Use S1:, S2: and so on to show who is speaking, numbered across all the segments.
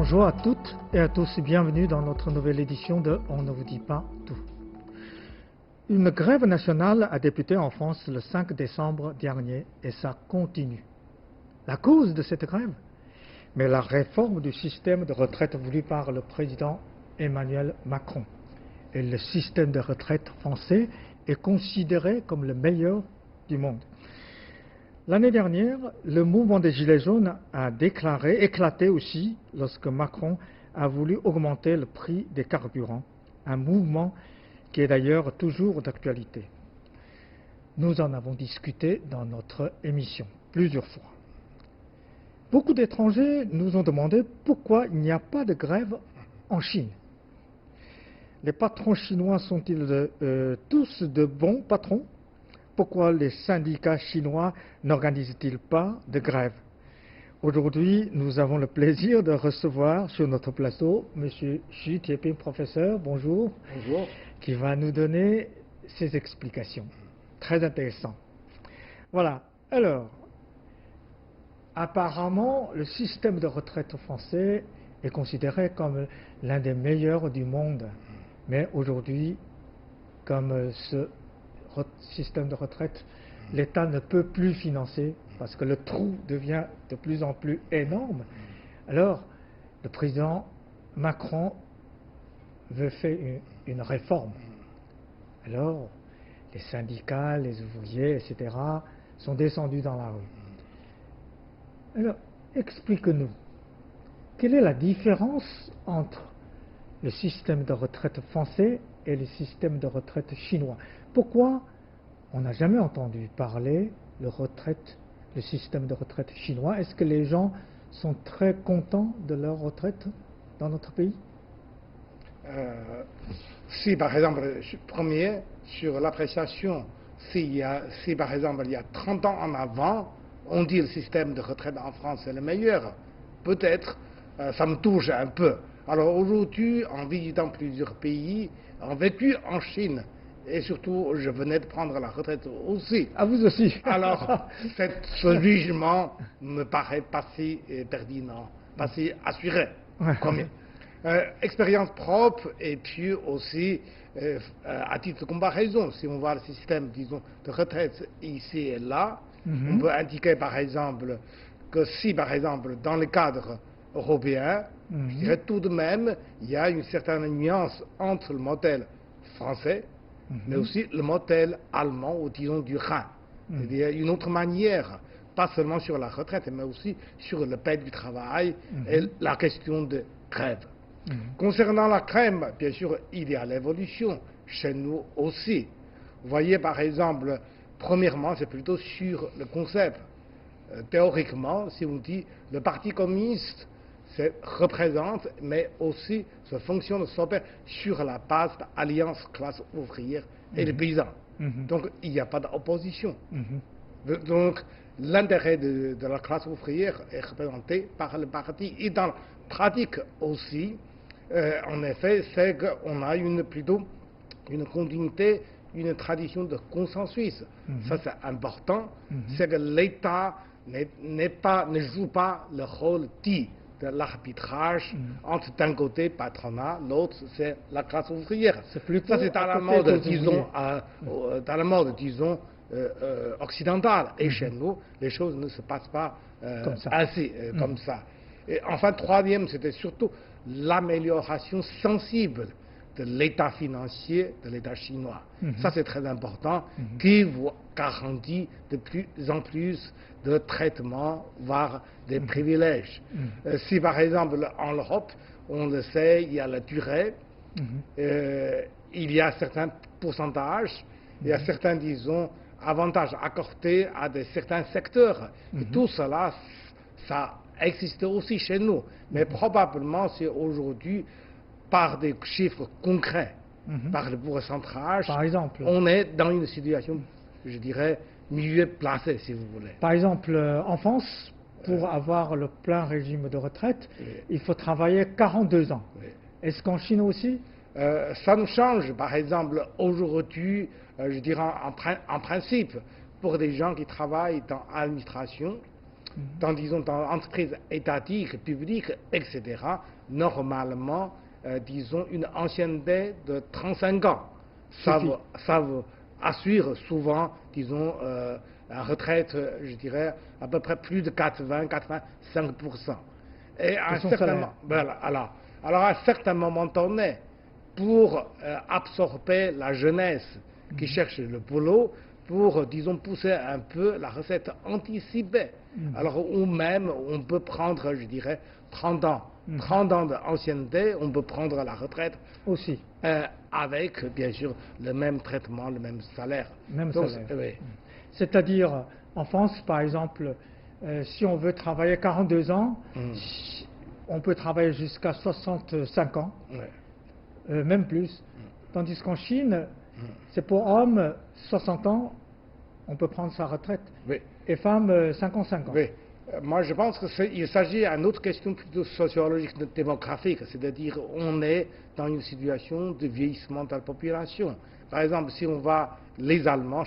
S1: Bonjour à toutes et à tous et bienvenue dans notre nouvelle édition de On ne vous dit pas tout. Une grève nationale a débuté en France le 5 décembre dernier et ça continue. La cause de cette grève? Mais la réforme du système de retraite voulu par le président Emmanuel Macron. Et le système de retraite français est considéré comme le meilleur du monde. L'année dernière, le mouvement des Gilets jaunes a éclaté aussi lorsque Macron a voulu augmenter le prix des carburants, un mouvement qui est d'ailleurs toujours d'actualité. Nous en avons discuté dans notre émission plusieurs fois. Beaucoup d'étrangers nous ont demandé pourquoi il n'y a pas de grève en Chine. Les patrons chinois sont-ils tous de bons patrons? Pourquoi les syndicats chinois n'organisent-ils pas de grève? Aujourd'hui, nous avons le plaisir de recevoir sur notre plateau M. Xu Tieping, professeur, bonjour,
S2: bonjour,
S1: qui va nous donner ses explications. Très intéressant. Voilà, alors, apparemment, le système de retraite français est considéré comme l'un des meilleurs du monde. Mais aujourd'hui, comme ce système de retraite, l'État ne peut plus financer parce que le trou devient de plus en plus énorme. Alors, le président Macron veut faire une réforme. Alors, les syndicats, les ouvriers, etc., sont descendus dans la rue. Alors, explique-nous, quelle est la différence entre le système de retraite français et le système de retraite chinois? Pourquoi on n'a jamais entendu parler le système de retraite chinois? Est-ce que les gens sont très contents de leur retraite dans notre pays?
S2: Si par exemple, premier, sur l'appréciation, si par exemple il y a 30 ans en avant, on dit le système de retraite en France est le meilleur, peut-être, ça me touche un peu. Alors aujourd'hui, en visitant plusieurs pays, en vécu en Chine, et surtout, je venais de prendre la retraite aussi.
S1: Ah, vous aussi?
S2: Alors, ce jugement me paraît pas si pertinent, pas si assuré. Expérience propre, et puis aussi, à titre de comparaison, si on voit le système, disons, de retraite ici et là, on peut indiquer, par exemple, que si, par exemple, dans le cadre européen, je dirais tout de même, il y a une certaine nuance entre le modèle français, mais aussi le modèle allemand, ou disons du Rhin. C'est-à-dire une autre manière, pas seulement sur la retraite, mais aussi sur le paie du travail et la question de grève. Concernant la crème, bien sûr, il y a l'évolution, chez nous aussi. Vous voyez, par exemple, premièrement, c'est plutôt sur le concept. Théoriquement, si on dit le Parti communiste représente, mais aussi se fonctionne, s'opère sur la base d'alliance classe ouvrière et les paysans. Donc il n'y a pas d'opposition. Donc l'intérêt de la classe ouvrière est représenté par le parti. Et dans la pratique aussi, en effet, c'est qu'on a plutôt une continuité, une tradition de consensus. Ça c'est important. C'est que l'État ne joue pas le rôle dit de l'arbitrage entre d'un côté patronat, l'autre c'est la classe ouvrière. Ça c'est dans la mode, disons, dans la mode, disons, occidentale. Et chez nous, les choses ne se passent pas ainsi, comme ça. Et enfin, troisième, c'était surtout l'amélioration sensible de l'état financier de l'état chinois. Ça c'est très important, qui vous garantit de plus en plus de traitements, voire des privilèges. Si par exemple en Europe, on le sait, il y a la durée, il y a certains pourcentages, il y a certains, disons, avantages accordés à certains secteurs. Et tout cela, ça existe aussi chez nous. Mais probablement, c'est aujourd'hui, par des chiffres concrets, par le pourcentage,
S1: par exemple,
S2: on est dans une situation, je dirais, mieux placée, si vous voulez.
S1: Par exemple, en France, pour avoir le plein régime de retraite, il faut travailler 42 ans. Est-ce qu'en Chine aussi?
S2: Ça nous change. Par exemple, aujourd'hui, je dirais en principe, pour des gens qui travaillent dans l'administration, disons, dans l'entreprise étatique, publique, etc., normalement, disons, une ancienneté de 35 ans. Ça vous assure souvent, disons, une retraite, je dirais, à peu près plus de 80-85%. Et à un certain moment donné, pour absorber la jeunesse qui cherche le boulot, pour, disons, pousser un peu la recette anticipée. Alors, ou même, on peut prendre, je dirais, 30 ans. 30 ans d'ancienneté, on peut prendre la retraite
S1: aussi.
S2: Avec, bien sûr, le même traitement, le même salaire.
S1: Oui. C'est-à-dire, en France, par exemple, si on veut travailler 42 ans, on peut travailler jusqu'à 65 ans, même plus. Tandis qu'en Chine, c'est pour hommes 60 ans, on peut prendre sa retraite. Et femmes 55 ans.
S2: Moi, je pense qu'il s'agit d'une autre question plutôt sociologique, démographique, c'est-à-dire on est dans une situation de vieillissement de la population. Par exemple, si on va chez les Allemands,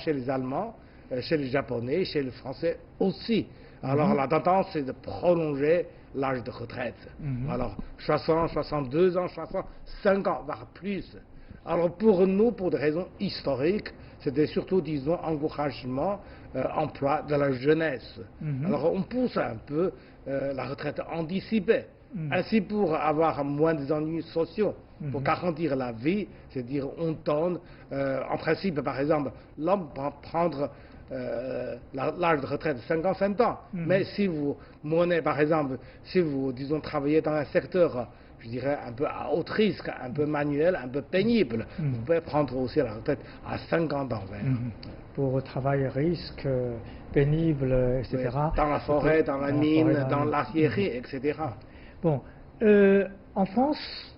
S2: chez les Japonais, chez les Français aussi. Alors la tendance, c'est de prolonger l'âge de retraite. Alors 60, 62 ans, 65 ans, voire plus. Alors pour nous, pour des raisons historiques, c'était surtout, disons, encouragement, emploi de la jeunesse. Alors on pousse un peu la retraite anticipée. Ainsi, pour avoir moins d'ennuis sociaux, pour garantir la vie, c'est-à-dire on donne, en principe, par exemple, l'homme va prendre l'âge de retraite de 55 ans. Mais si vous menez, par exemple, si vous, disons, travaillez dans un secteur, je dirais, un peu à haut risque, un peu manuel, un peu pénible, vous pouvez prendre aussi la retraite à 50 ans.
S1: Pour travail risque, pénible, etc.
S2: Dans la forêt, dans la mine, dans l'acierie, etc.
S1: Bon, en France,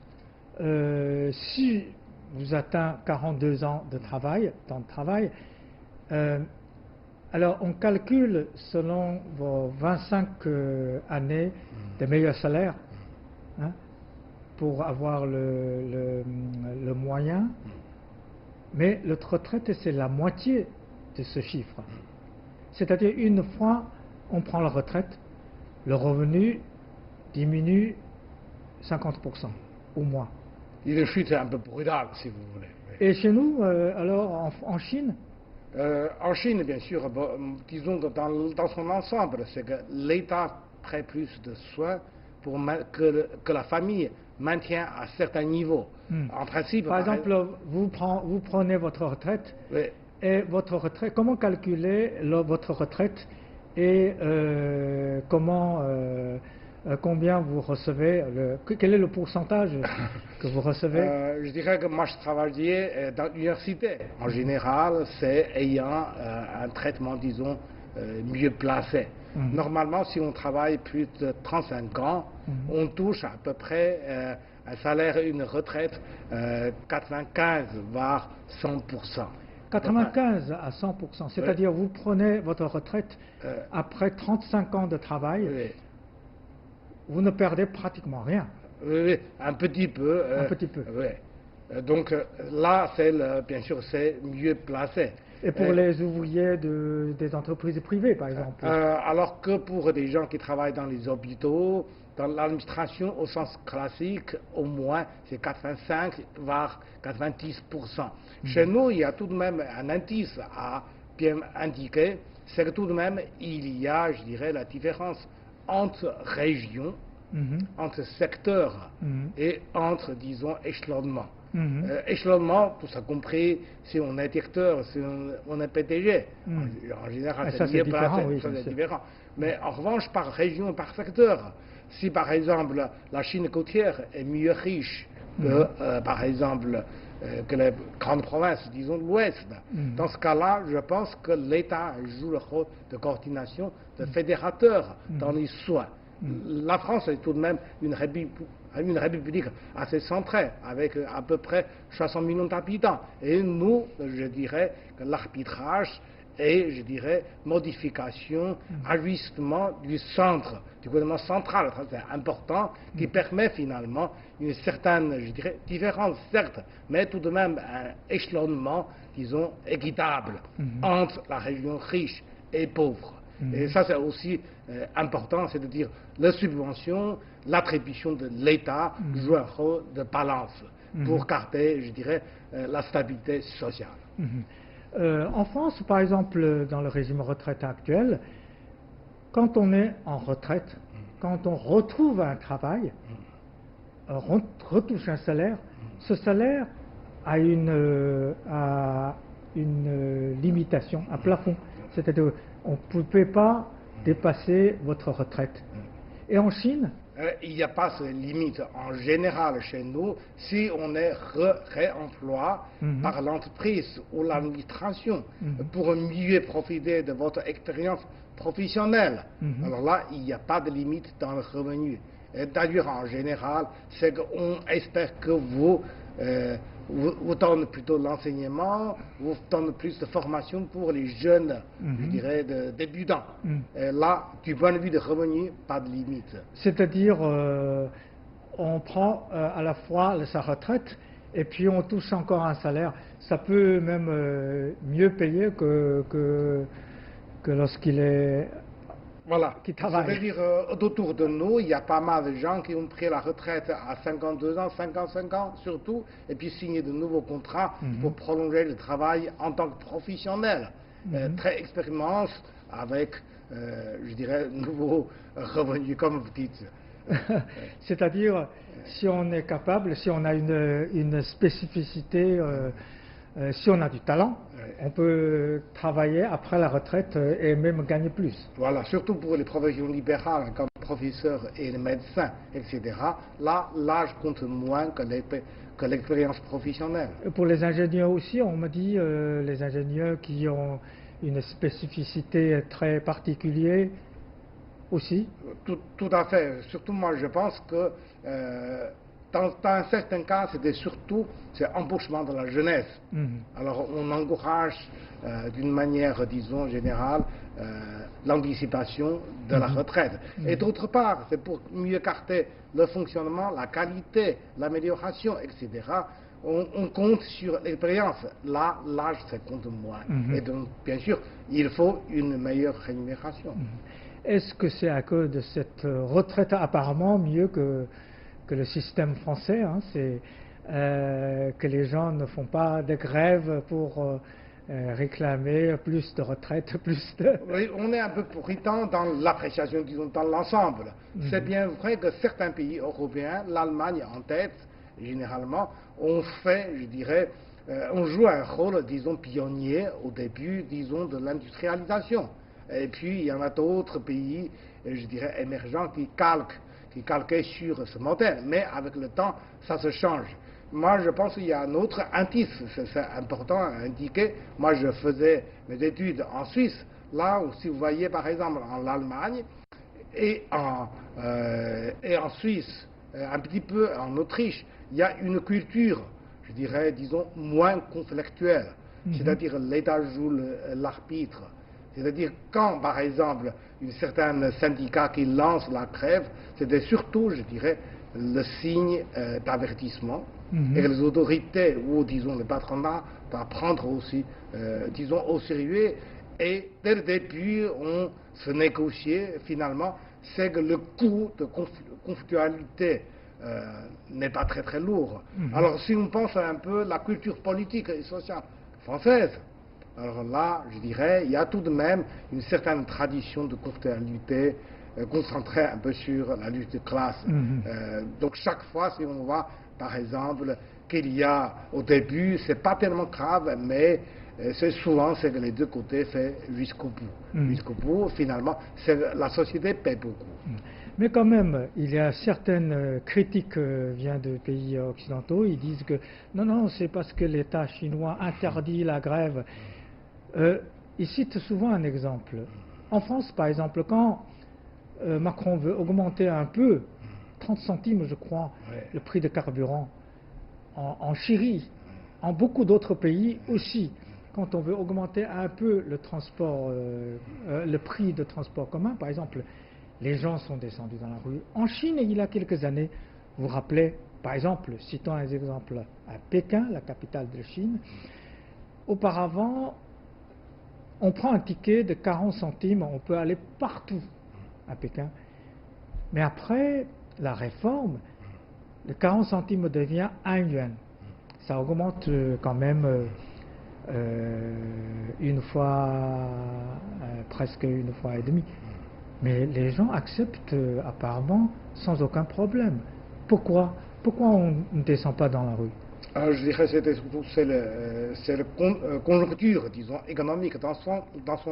S1: si vous atteignez 42 ans de travail, temps de travail, alors on calcule selon vos 25 années de meilleurs salaires, pour avoir le moyen, mais notre retraite, c'est la moitié de ce chiffre. C'est-à-dire, une fois on prend la retraite, le revenu diminue 50%, ou moins.
S2: Il est chute un peu brutale, si vous voulez.
S1: Et chez nous, alors, en Chine
S2: En Chine, bien sûr, disons que dans son ensemble, c'est que l'État prête plus de soins pour que la famille maintienne à certains niveaux. En principe,
S1: par exemple, vous prenez votre retraite, et votre retraite, comment calculer votre retraite et combien vous recevez, quel est le pourcentage que vous recevez?
S2: Je dirais que moi je travaillais dans l'université. En général, c'est ayant un traitement, disons, mieux placé. Normalement, si on travaille plus de 35 ans, on touche à peu près un salaire et une retraite 95 voire 100%.
S1: 95 à 100%, c'est-à-dire vous prenez votre retraite après 35 ans de travail, vous ne perdez pratiquement rien.
S2: Oui, un petit peu.
S1: Un petit peu.
S2: Donc là, bien sûr, c'est mieux placé.
S1: Et pour les ouvriers des entreprises privées, par exemple?
S2: Alors que pour des gens qui travaillent dans les hôpitaux, dans l'administration au sens classique, au moins c'est 85 voire 90%. Chez nous, il y a tout de même un indice à bien indiquer, c'est que tout de même il y a, je dirais, la différence entre régions, entre secteurs et entre, disons, échelonnements. Échelonnement, tout ça compris, si on est directeur, si on est PDG, en général c'est différent. Mais en revanche, par région, par secteur, si par exemple la Chine côtière est mieux riche que, par exemple, que les grandes provinces, disons, de l'Ouest, dans ce cas-là, je pense que l'État joue le rôle de coordination, de fédérateur dans les soins. La France est tout de même une république assez centrée, avec à peu près 60 millions d'habitants. Et nous, je dirais que l'arbitrage et, je dirais, modification, ajustement du centre, du gouvernement central, c'est important, qui permet finalement une certaine, je dirais, différence, certes, mais tout de même un échelonnement, disons, équitable entre la région riche et pauvre. Et ça, c'est aussi important, c'est-à-dire la subvention, l'attribution de l'État joue un rôle de balance pour garder, je dirais, la stabilité sociale.
S1: En France, par exemple, dans le régime retraite actuel, quand on est en retraite, quand on retrouve un travail, retouche un salaire, ce salaire a une limitation, un plafond. C'est-à-dire on ne peut pas dépasser votre retraite. Et en Chine,
S2: il n'y a pas de limite. En général, chez nous, si on est réemploi par l'entreprise ou l'administration pour mieux profiter de votre expérience professionnelle, alors là, il n'y a pas de limite dans le revenu. D'ailleurs, en général, c'est qu'on espère que vous donne plutôt l'enseignement, vous donne plus de formation pour les jeunes, je dirais, débutants. Là, du point de vue de revenus, pas de limite.
S1: C'est-à-dire, on prend à la fois sa retraite et puis on touche encore un salaire. Ça peut même mieux payer que lorsqu'il est...
S2: Voilà,
S1: qui travaille.
S2: C'est-à-dire, autour de nous, il y a pas mal de gens qui ont pris la retraite à 52 ans, 55 ans surtout, et puis signé de nouveaux contrats pour prolonger le travail en tant que professionnel, très expérimenté, avec, je dirais, nouveaux revenus, comme vous dites.
S1: C'est-à-dire, si on est capable, si on a une spécificité, si on a du talent, on peut travailler après la retraite et même gagner plus.
S2: Voilà, surtout pour les professions libérales comme professeurs et les médecins, etc. Là, l'âge compte moins que l'expérience professionnelle.
S1: Et pour les ingénieurs aussi, on me dit, les ingénieurs qui ont une spécificité très particulière aussi.
S2: Tout à fait. Surtout moi, je pense que dans un certain cas, c'est embauchement de la jeunesse. Alors, on encourage d'une manière, disons, générale, l'anticipation de la retraite. Et d'autre part, c'est pour mieux garder le fonctionnement, la qualité, l'amélioration, etc. On compte sur l'expérience. Là, l'âge, ça compte moins. Et donc, bien sûr, il faut une meilleure rémunération.
S1: Est-ce que c'est à cause de cette retraite apparemment mieux que le système français, c'est que les gens ne font pas de grève pour réclamer plus de retraite, plus de...
S2: Oui, on est un peu puritain dans l'appréciation, disons, dans l'ensemble. C'est bien vrai que certains pays européens, l'Allemagne en tête, généralement, ont fait, je dirais, on joue un rôle, disons, pionnier au début, disons, de l'industrialisation. Et puis, il y en a d'autres pays, je dirais, émergents qui calquaient sur ce modèle. Mais avec le temps, ça se change. Moi, je pense qu'il y a un autre indice, c'est important à indiquer. Moi, je faisais mes études en Suisse. Là, si vous voyez, par exemple, en Allemagne et en Suisse, un petit peu en Autriche, il y a une culture, je dirais, disons, moins conflictuelle. C'est-à-dire l'État joue l'arbitre. C'est-à-dire quand, par exemple, un certain syndicat qui lance la grève, c'était surtout, je dirais, le signe d'avertissement. Et les autorités, ou disons le patronat, doivent prendre aussi, disons, au sérieux. Et dès le début, on se négociait finalement, c'est que le coût de conflictualité n'est pas très très lourd. Alors si on pense un peu à la culture politique et sociale française, alors là, je dirais, il y a tout de même une certaine tradition de conflictualité concentrée un peu sur la lutte de classe. Donc chaque fois, si on voit, par exemple, qu'il y a au début, c'est pas tellement grave, mais c'est souvent c'est que les deux côtés fait jusqu'au bout. Jusqu'au bout, finalement, la société paie beaucoup.
S1: Mais quand même, il y a certaines critiques viennent de pays occidentaux. Ils disent que non, c'est parce que l'État chinois interdit la grève. Ils citent souvent un exemple. En France, par exemple, quand Macron veut augmenter un peu, 30 centimes, je crois, le prix de carburant, en Syrie, en beaucoup d'autres pays aussi, quand on veut augmenter un peu le transport, le prix de transport commun, par exemple, les gens sont descendus dans la rue. En Chine, il y a quelques années, vous vous rappelez, par exemple, citons un exemple à Pékin, la capitale de Chine, auparavant, on prend un ticket de 40 centimes, on peut aller partout à Pékin. Mais après la réforme, le 40 centimes devient 1 yuan. Ça augmente quand même presque une fois et demie. Mais les gens acceptent apparemment sans aucun problème. Pourquoi on ne descend pas dans la rue?
S2: Alors, je dirais que c'est la conjoncture, disons, économique dans son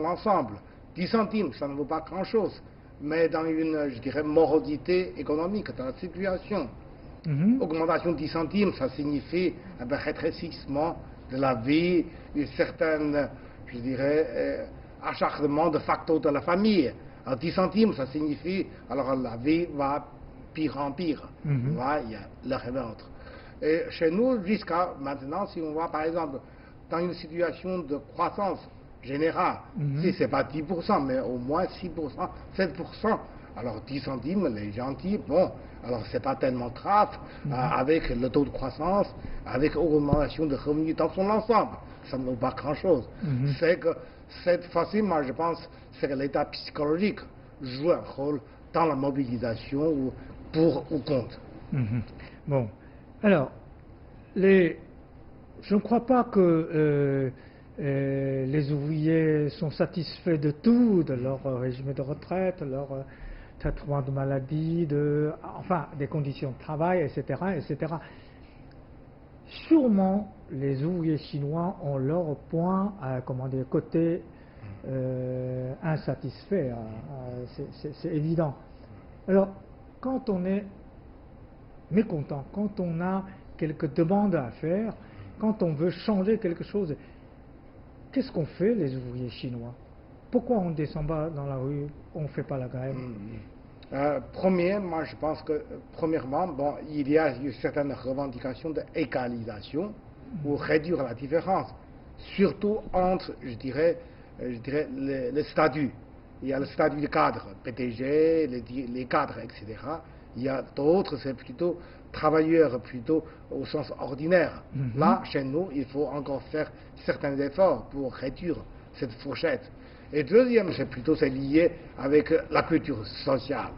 S2: ensemble. 10 centimes, ça ne vaut pas grand-chose. Mais dans une, je dirais, morosité économique, dans la situation, augmentation de 10 centimes, ça signifie un rétrécissement de la vie, une certaine, je dirais, acharnement de facto de la famille. Alors 10 centimes, ça signifie, alors la vie va pire en pire. Il y a l'un et l'autre. Et chez nous, jusqu'à maintenant, si on voit par exemple dans une situation de croissance générale, si ce n'est pas 10%, mais au moins 6%, 7%, alors 10 centimes, les gentils, bon, alors c'est pas tellement grave, avec le taux de croissance, avec l'augmentation de revenus dans son ensemble, ça ne vaut pas grand-chose. C'est que cette fois-ci, moi je pense, c'est que l'état psychologique joue un rôle dans la mobilisation ou pour ou contre.
S1: Bon, alors, je ne crois pas que les ouvriers sont satisfaits de tout, de leur régime de retraite, leur traitement de maladie, enfin, des conditions de travail, etc., etc. Sûrement, les ouvriers chinois ont leur point, côté insatisfait, c'est évident. Alors, quand on est mécontent, quand on a quelques demandes à faire, quand on veut changer quelque chose, qu'est-ce qu'on fait, les ouvriers chinois? Pourquoi on ne descend pas dans la rue, on ne fait pas la grève?
S2: Moi je pense que, premièrement, bon, il y a une certaine revendication d'égalisation pour réduire la différence, surtout entre, je dirais les statuts. Il y a le statut de cadre, PTG, les cadres, etc. Il y a d'autres, c'est plutôt travailleurs, plutôt au sens ordinaire. Là, chez nous, il faut encore faire certains efforts pour réduire cette fourchette. Et deuxième, c'est lié avec la culture sociale.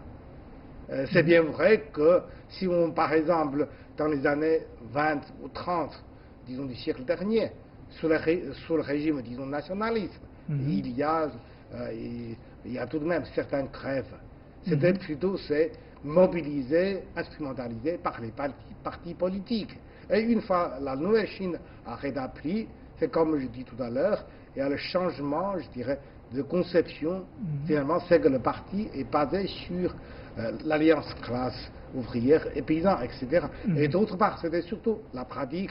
S2: C'est bien vrai que si on, par exemple, dans les années 20 ou 30, disons du siècle dernier, sous le régime, disons, nationaliste, il y a tout de même certaines grèves. C'était plutôt mobilisé, instrumentalisé par les partis politiques. Et une fois la Nouvelle Chine a rétabli, c'est comme je dis tout à l'heure, il y a le changement, je dirais, de conception. Finalement, c'est que le parti est basé sur l'alliance classe ouvrière et paysan, etc. Et d'autre part, c'était surtout la pratique,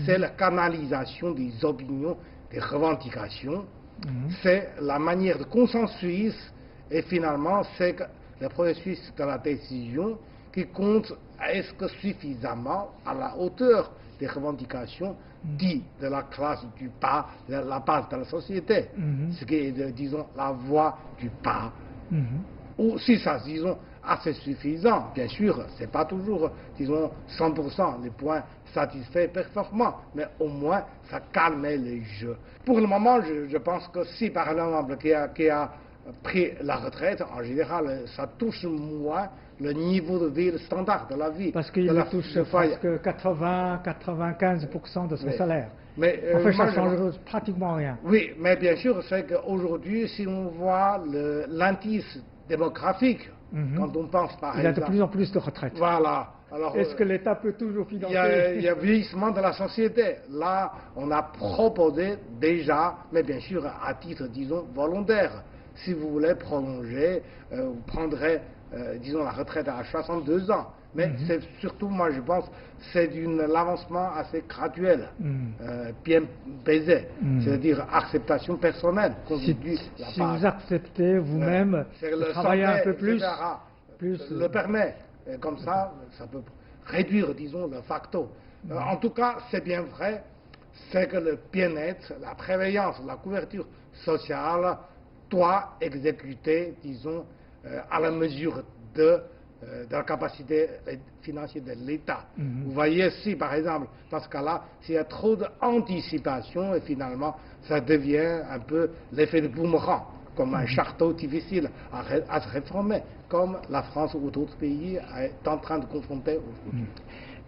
S2: c'est la canalisation des opinions, des revendications, c'est la manière de consensus, et finalement, c'est le processus de la décision qui compte, est-ce que suffisamment à la hauteur des revendications dites de la classe du bas, de la base de la société, ce qui est, disons, la voie du bas. Ou si ça, disons, assez suffisant, bien sûr, c'est pas toujours, disons, 100% les points satisfaits, performants, mais au moins ça calmait les jeux. Pour le moment, je pense que si par exemple qui a pris la retraite, en général, ça touche moins le niveau de vie, le standard de la vie.
S1: Parce qu'il touche presque 80-95% de son salaire.
S2: Mais,
S1: en fait, ça ne change pratiquement rien.
S2: Oui, mais bien sûr, c'est qu'aujourd'hui, si on voit l'indice démographique, quand on pense par exemple...
S1: Il y a de plus en plus de retraites.
S2: Voilà.
S1: Est-ce que l'État peut toujours financer?
S2: Il y a vieillissement de la société. Là, on a proposé déjà, mais bien sûr à titre, disons, volontaire. Si vous voulez prolonger, vous prendrez, disons, la retraite à 62 ans. Mais c'est surtout, moi je pense, c'est l'avancement assez graduel, bien baisé, c'est-à-dire acceptation personnelle.
S1: Si vous acceptez vous-même de travailler un peu plus,
S2: le permet. Et comme ça, ça peut réduire, disons, le facto. En tout cas, c'est bien vrai, c'est que le bien-être, la prévoyance, la couverture sociale doit exécuter, disons, à la mesure de de la capacité financière de l'État. Vous voyez, si par exemple, dans ce cas-là, s'il y a trop d'anticipation, et finalement, ça devient un peu l'effet de boomerang, comme un château difficile à se réformer, comme la France ou d'autres pays est en train de confronter aujourd'hui.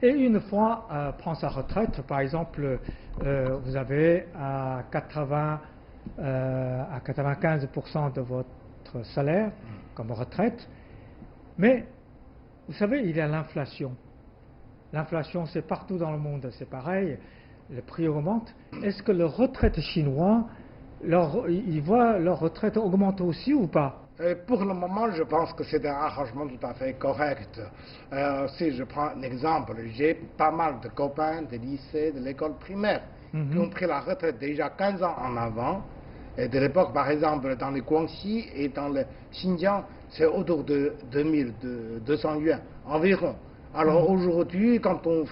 S1: Et une fois prend sa retraite, par exemple, vous avez à 95% de votre salaire comme retraite, mais vous savez, il y a l'inflation. L'inflation, c'est partout dans le monde, c'est pareil, le prix augmente. Est-ce que les retraites chinois, ils voient leur retraite augmenter aussi ou pas?
S2: Pour le moment, je pense que c'est un arrangement tout à fait correct. Si je prends un exemple, j'ai pas mal de copains de lycée, de l'école primaire, qui ont pris la retraite déjà 15 ans en avant. Et de l'époque, par exemple, dans le Guangxi et dans le Xinjiang, c'est autour de 2200 yuan environ. Alors aujourd'hui, quand on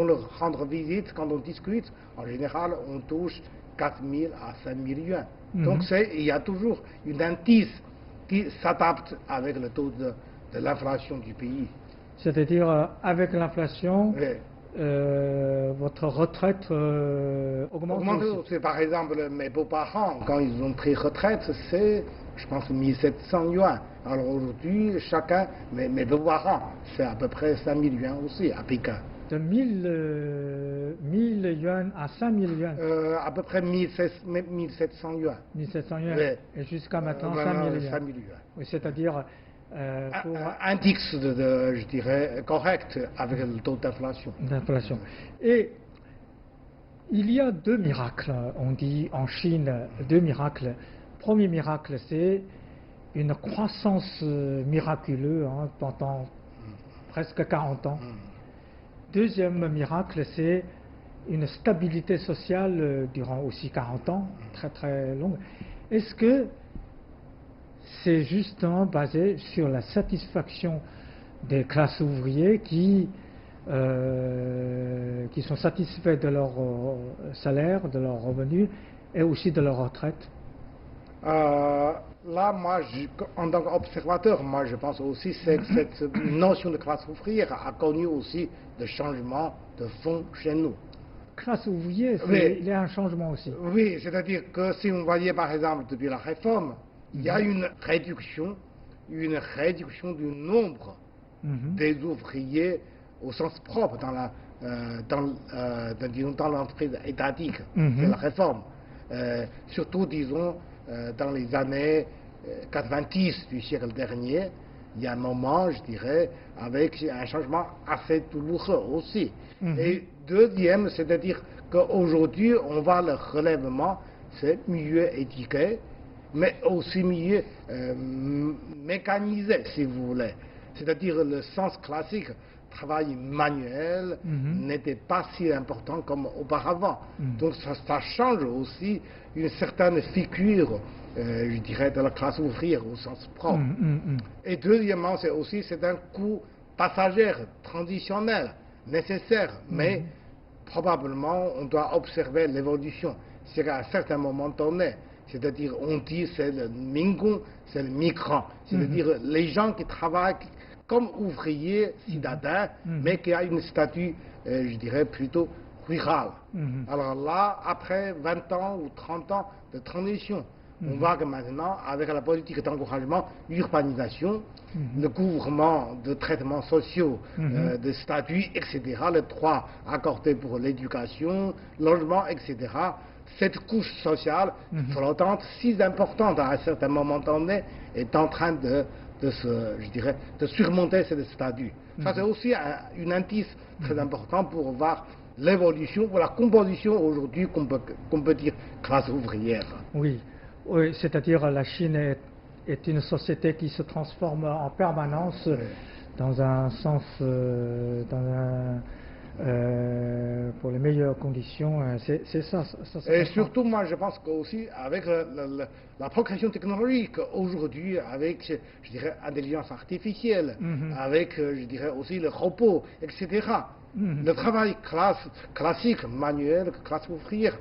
S2: leur rend visite, quand on discute, en général, on touche 4000 à 5000 yuan. Donc il y a toujours une indice qui s'adapte avec le taux de l'inflation du pays.
S1: C'est-à-dire, avec l'inflation, votre retraite augmente aussi.
S2: Par exemple, mes beaux-parents, quand ils ont pris retraite, c'est, je pense, 1700 yuan. Alors aujourd'hui, chacun, mes beaux-parents, c'est à peu près 5000 yuan aussi à Pékin.
S1: De 1000 yuan à 5000 yuan.
S2: À peu près 1700 yuan.
S1: 1700 yuan. Et jusqu'à maintenant, 5000 yuan. Oui, c'est-à-dire
S2: index je dirais, correct avec le taux d'inflation.
S1: Et il y a deux miracles, on dit en Chine, deux miracles. Premier miracle, c'est une croissance miraculeuse pendant presque 40 ans. Deuxième miracle, c'est une stabilité sociale durant aussi 40 ans, très très longue. Est-ce que c'est justement basé sur la satisfaction des classes ouvrières qui sont satisfaits de leur salaire, de leurs revenus et aussi de leur retraite?
S2: Là, moi, en tant qu'observateur, moi, je pense aussi que cette notion de classe ouvrière a connu aussi des changements de fond chez nous.
S1: Classe ouvrière, il y a un changement aussi.
S2: Oui, c'est-à-dire que si on voyait par exemple depuis la réforme, il y a une réduction du nombre des ouvriers au sens propre dans l'entreprise étatique de la réforme. Surtout, disons, dans les années 90 du siècle dernier, il y a un moment, je dirais, avec un changement assez douloureux aussi. Et deuxième, c'est-à-dire qu'aujourd'hui, on voit le relèvement, c'est mieux étiqueté, mais aussi mieux mécanisé, si vous voulez. C'est-à-dire le sens classique, travail manuel, n'était pas si important comme auparavant. Donc ça change aussi une certaine figure, je dirais, de la classe ouvrière au sens propre. Et deuxièmement, c'est un coût passager, transitionnel, nécessaire, mais probablement on doit observer l'évolution. C'est qu'à un certain moment donné, c'est-à-dire on dit c'est le Mingon, c'est le migrant, c'est-à-dire les gens qui travaillent comme ouvriers citadins, mais qui a une statut, je dirais, plutôt rural. Alors là, après 20 ans ou 30 ans de transition, on voit que maintenant, avec la politique d'encouragement, l'urbanisation, le couvrement de traitements sociaux, de statuts, etc., les droits accordés pour l'éducation, logement, etc., cette couche sociale flottante, si importante à un certain moment donné, est en train de surmonter ce statut. Ça, c'est aussi un indice très important pour voir l'évolution, ou la composition aujourd'hui qu'on peut dire classe ouvrière.
S1: Oui, c'est-à-dire la Chine est une société qui se transforme en permanence dans un sens, pour les meilleures conditions. C'est ça.
S2: Et surtout, moi, je pense qu'aussi, avec la progression technologique, aujourd'hui, avec, je dirais, l'intelligence artificielle, avec, je dirais, aussi le robot, etc., le travail classique, manuel, classe ouvrière,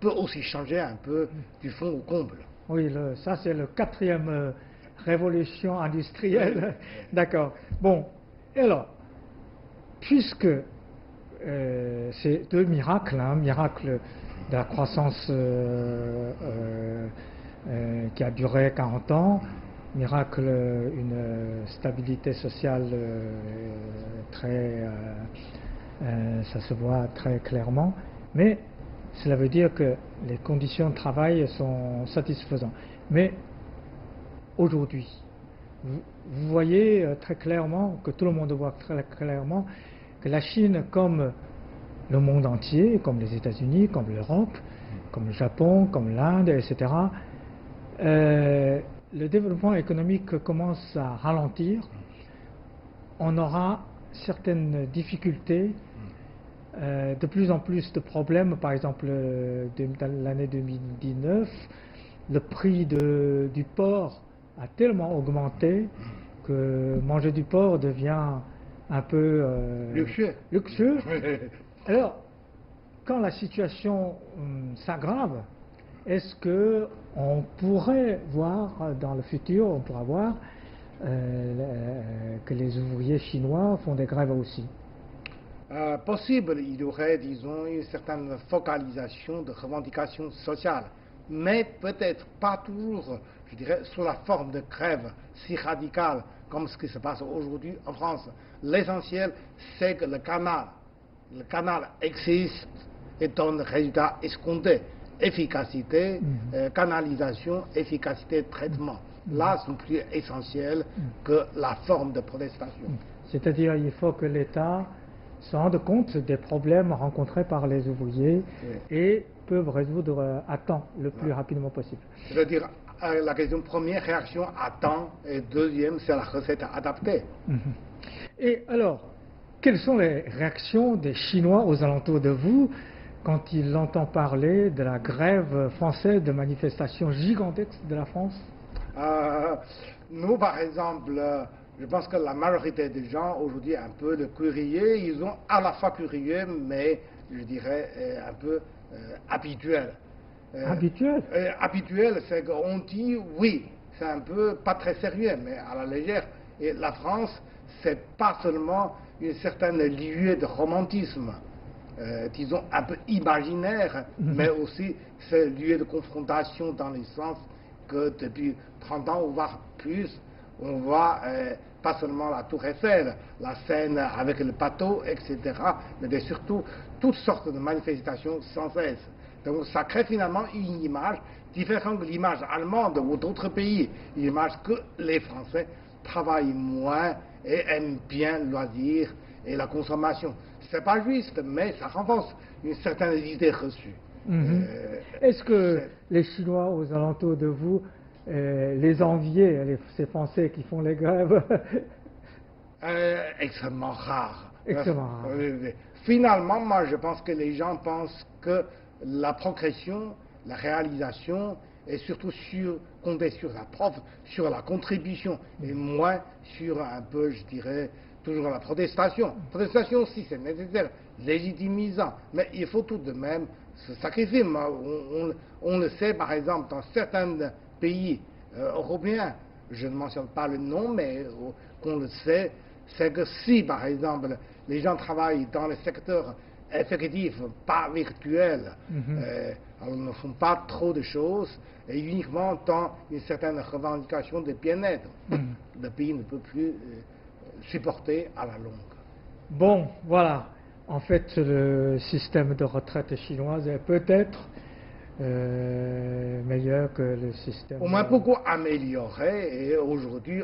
S2: peut aussi changer un peu du fond au comble.
S1: Oui, ça c'est le quatrième révolution industrielle. D'accord. Bon, alors, puisque c'est deux miracles, miracle de la croissance qui a duré 40 ans, miracle une stabilité sociale ça se voit très clairement, mais cela veut dire que les conditions de travail sont satisfaisantes. Mais aujourd'hui, vous voyez très clairement, que tout le monde voit très clairement, que la Chine, comme le monde entier, comme les États-Unis, comme l'Europe, comme le Japon, comme l'Inde, etc., le développement économique commence à ralentir. On aura certaines difficultés, de plus en plus de problèmes. Par exemple, dans l'année 2019, le prix du porc a tellement augmenté que manger du porc devient un peu luxueux. Alors, quand la situation s'aggrave, est-ce qu'on pourrait voir dans le futur, on pourra voir que les ouvriers chinois font des grèves aussi?
S2: Possible, il y aurait, disons, une certaine focalisation de revendications sociales, mais peut-être pas toujours, je dirais, sous la forme de grève si radicale comme ce qui se passe aujourd'hui en France. L'essentiel, c'est que le canal existe et donne résultat escompté. Efficacité, canalisation, efficacité de traitement. Là, c'est plus essentiel que la forme de protestation.
S1: C'est-à-dire il faut que l'État se rende compte des problèmes rencontrés par les ouvriers et peuvent résoudre à temps, le plus rapidement possible.
S2: C'est-à-dire, la question première, réaction à temps, et deuxième, c'est la recette adaptée.
S1: Et alors, quelles sont les réactions des Chinois aux alentours de vous quand ils entendent parler de la grève française, de manifestations gigantesques de la France?
S2: Nous, par exemple, je pense que la majorité des gens, aujourd'hui, un peu le curieux, ils ont à la fois curieux, mais je dirais un peu habituel. Habituel, c'est qu'on dit oui, c'est un peu pas très sérieux, mais à la légère. Et la France, c'est pas seulement une certaine lieu de romantisme, disons un peu imaginaire, mais aussi c'est lieu de confrontation dans le sens que depuis 30 ans, voire plus, on voit pas seulement la Tour Eiffel, la scène avec le bateau, etc., mais surtout toutes sortes de manifestations sans cesse. Donc ça crée finalement une image différente de l'image allemande ou d'autres pays, une image que les Français travaillent moins et aiment bien le loisir et la consommation. C'est pas juste, mais ça renforce une certaine idée reçue.
S1: Est-ce que les Chinois aux alentours de vous les enviaient, ces Français qui font les grèves?
S2: Extrêmement rare.
S1: Extrêmement rare.
S2: Finalement, moi je pense que les gens pensent que la progression, la réalisation est surtout compter sur la prof, sur la contribution, et moins sur un peu, je dirais, toujours la protestation. Protestation, si c'est nécessaire, légitimisant, mais il faut tout de même se sacrifier. On le sait, par exemple, dans certains pays européens, je ne mentionne pas le nom, mais qu'on le sait, c'est que si, par exemple, les gens travaillent dans le secteur effectif, pas virtuel, alors ne font pas trop de choses, et uniquement dans une certaine revendication de bien-être, le pays ne peut plus supporter à la longue.
S1: Bon, voilà. En fait, le système de retraite chinoise est peut-être meilleur que le système...
S2: Au moins beaucoup amélioré, et aujourd'hui,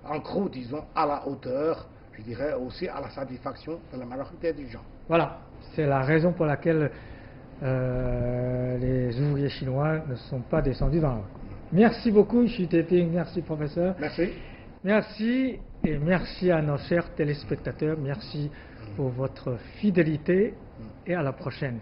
S2: en gros, disons, à la hauteur, je dirais aussi à la satisfaction de la majorité des gens.
S1: Voilà, c'est la raison pour laquelle les ouvriers chinois ne sont pas descendus dans la rue. Merci beaucoup, Xu Teping, merci professeur.
S2: Merci.
S1: Merci, et merci à nos chers téléspectateurs, merci pour votre fidélité et à la prochaine.